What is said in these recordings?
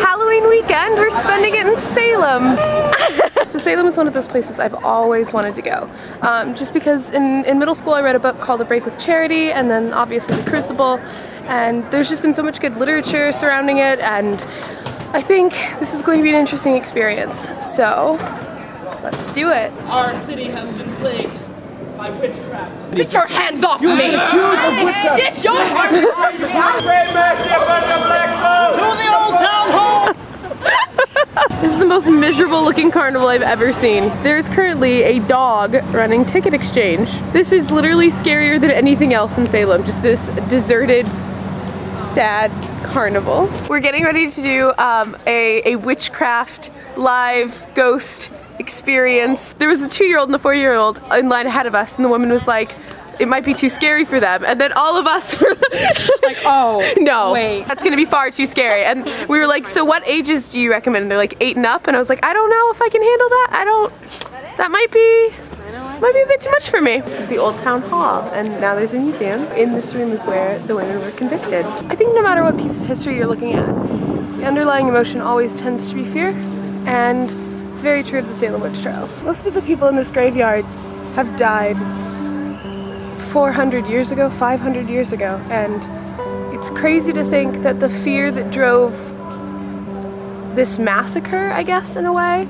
Halloween weekend, we're spending it in Salem. So Salem is one of those places I've always wanted to go. Just because in middle school I read a book called A Break with Charity, and then obviously The Crucible, and there's just been so much good literature surrounding it, and I think this is going to be an interesting experience. So let's do it. Our city has been plagued by witchcraft. Get your hands off me! Get your hands off me! To the old town hall! This is the most miserable looking carnival I've ever seen. There's currently a dog running ticket exchange. This is literally scarier than anything else in Salem. Just this deserted, sad carnival. We're getting ready to do a witchcraft live ghost experience. There was a 2-year-old and a 4-year-old in line ahead of us, and the woman was like, it might be too scary for them. And then all of us were like, oh, no, wait, that's gonna be far too scary. And we were like, so what ages do you recommend? And they're like 8 and up. And I was like, I don't know if I can handle that. That might be a bit too much for me. This is the Old Town Hall, and now there's a museum. In this room is where the women were convicted. I think no matter what piece of history you're looking at, the underlying emotion always tends to be fear, and it's very true of the Salem witch trials. Most of the people in this graveyard have died 400 years ago, 500 years ago, and it's crazy to think that the fear that drove this massacre, I guess, in a way,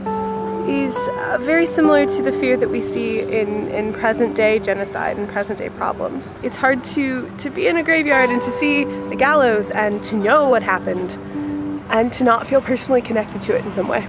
is very similar to the fear that we see in present-day genocide and present-day problems. It's hard to be in a graveyard and to see the gallows and to know what happened and to not feel personally connected to it in some way.